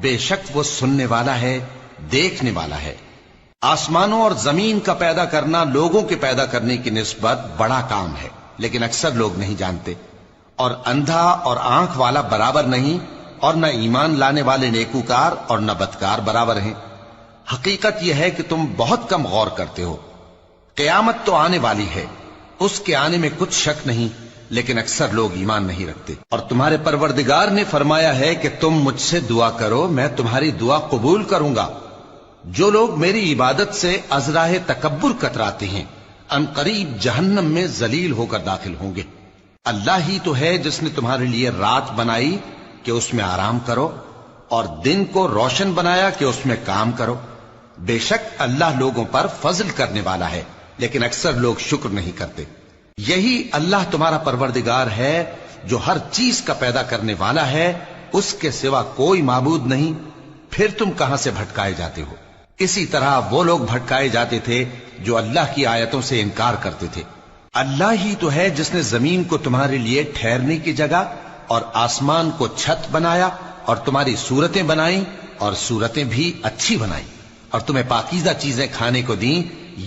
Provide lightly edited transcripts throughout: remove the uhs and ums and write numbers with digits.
بے شک وہ سننے والا ہے، دیکھنے والا ہے۔ آسمانوں اور زمین کا پیدا کرنا لوگوں کے پیدا کرنے کی نسبت بڑا کام ہے، لیکن اکثر لوگ نہیں جانتے۔ اور اندھا اور آنکھ والا برابر نہیں، اور نہ ایمان لانے والے نیکوکار اور نہ بدکار برابر ہیں۔ حقیقت یہ ہے کہ تم بہت کم غور کرتے ہو۔ قیامت تو آنے والی ہے، اس کے آنے میں کچھ شک نہیں، لیکن اکثر لوگ ایمان نہیں رکھتے۔ اور تمہارے پروردگار نے فرمایا ہے کہ تم مجھ سے دعا کرو، میں تمہاری دعا قبول کروں گا۔ جو لوگ میری عبادت سے ازراہ تکبر کتراتے ہیں، ان قریب جہنم میں ذلیل ہو کر داخل ہوں گے۔ اللہ ہی تو ہے جس نے تمہارے لیے رات بنائی کہ اس میں آرام کرو، اور دن کو روشن بنایا کہ اس میں کام کرو۔ بے شک اللہ لوگوں پر فضل کرنے والا ہے، لیکن اکثر لوگ شکر نہیں کرتے۔ یہی اللہ تمہارا پروردگار ہے جو ہر چیز کا پیدا کرنے والا ہے، اس کے سوا کوئی معبود نہیں، پھر تم کہاں سے بھٹکائے جاتے ہو؟ اسی طرح وہ لوگ بھٹکائے جاتے تھے جو اللہ کی آیتوں سے انکار کرتے تھے۔ اللہ ہی تو ہے جس نے زمین کو تمہارے لیے ٹھہرنے کی جگہ اور آسمان کو چھت بنایا، اور تمہاری صورتیں بنائیں اور صورتیں بھی اچھی بنائیں، اور تمہیں پاکیزہ چیزیں کھانے کو دیں۔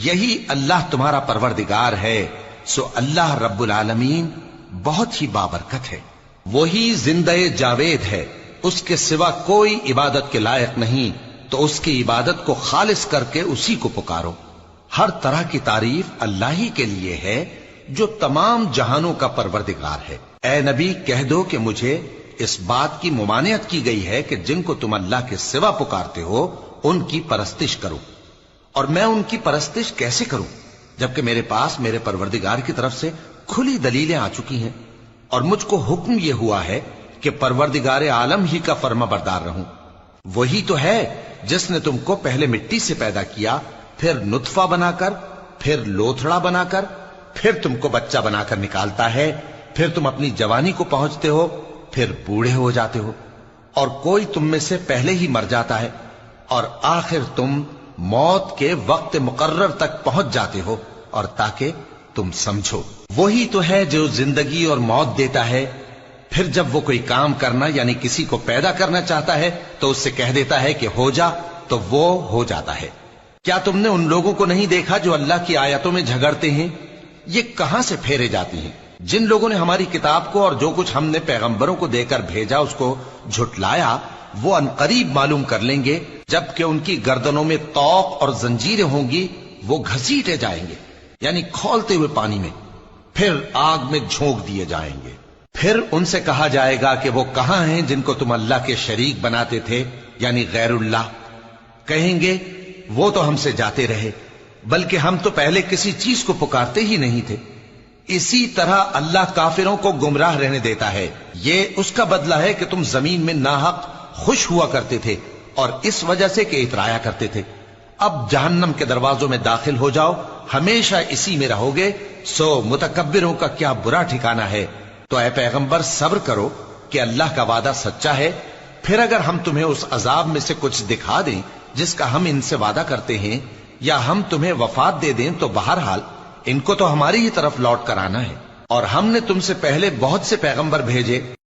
یہی اللہ تمہارا پروردگار ہے، سو اللہ رب العالمین بہت ہی بابرکت ہے۔ وہی زندہ جاوید ہے، اس کے سوا کوئی عبادت کے لائق نہیں، تو اس کی عبادت کو خالص کر کے اسی کو پکارو۔ ہر طرح کی تعریف اللہ ہی کے لیے ہے جو تمام جہانوں کا پروردگار ہے۔ اے نبی کہہ دو کہ مجھے اس بات کی ممانعت کی گئی ہے کہ جن کو تم اللہ کے سوا پکارتے ہو ان کی پرستش کرو، اور میں ان کی پرستش کیسے کروں جبکہ میرے پاس میرے پروردگار کی طرف سے کھلی دلیلیں آ چکی ہیں، اور مجھ کو حکم یہ ہوا ہے کہ پروردگار عالم ہی کا فرما بردار رہوں۔ وہی تو ہے جس نے تم کو پہلے مٹی سے پیدا کیا، پھر نطفہ بنا کر، پھر لوتھڑا بنا کر، پھر تم کو بچہ بنا کر نکالتا ہے، پھر تم اپنی جوانی کو پہنچتے ہو، پھر بوڑھے ہو جاتے ہو، اور کوئی تم میں سے پہلے ہی مر جاتا ہے، اور آخر تم موت کے وقت مقرر تک پہنچ جاتے ہو، اور تاکہ تم سمجھو۔ وہی تو ہے جو زندگی اور موت دیتا ہے، پھر جب وہ کوئی کام کرنا یعنی کسی کو پیدا کرنا چاہتا ہے تو اس سے کہہ دیتا ہے کہ ہو جا، تو وہ ہو جاتا ہے۔ کیا تم نے ان لوگوں کو نہیں دیکھا جو اللہ کی آیتوں میں جھگڑتے ہیں؟ یہ کہاں سے پھیرے جاتی ہیں؟ جن لوگوں نے ہماری کتاب کو اور جو کچھ ہم نے پیغمبروں کو دے کر بھیجا اس کو جھٹلایا، وہ ان قریب معلوم کر لیں گے جبکہ ان کی گردنوں میں طوق اور زنجیریں ہوں گی، وہ گھسیٹے جائیں گے یعنی کھولتے ہوئے پانی میں، پھر آگ میں جھونک دیے جائیں گے۔ پھر ان سے کہا جائے گا کہ وہ کہاں ہیں جن کو تم اللہ کے شریک بناتے تھے یعنی غیر اللہ؟ کہیں گے وہ تو ہم سے جاتے رہے، بلکہ ہم تو پہلے کسی چیز کو پکارتے ہی نہیں تھے۔ اسی طرح اللہ کافروں کو گمراہ رہنے دیتا ہے، یہ اس کا بدلہ ہے کہ تم زمین میں ناحق خوش ہوا کرتے تھے اور اس وجہ سے کہ اترایا کرتے تھے۔ اب جہنم کے دروازوں میں داخل ہو جاؤ، ہمیشہ اسی میں رہو گے، سو متکبروں کا کیا برا ٹھکانہ ہے۔ تو اے پیغمبر صبر کرو کہ اللہ کا وعدہ سچا ہے، پھر اگر ہم تمہیں اس عذاب میں سے کچھ دکھا دیں جس کا ہم ان سے وعدہ کرتے ہیں، یا ہم تمہیں وفات دے دیں، تو بہرحال ان کو تو ہماری ہی طرف لوٹ کر آنا ہے، اور ہم نے تم سے پہلے بہت سے پیغمبر بھیجے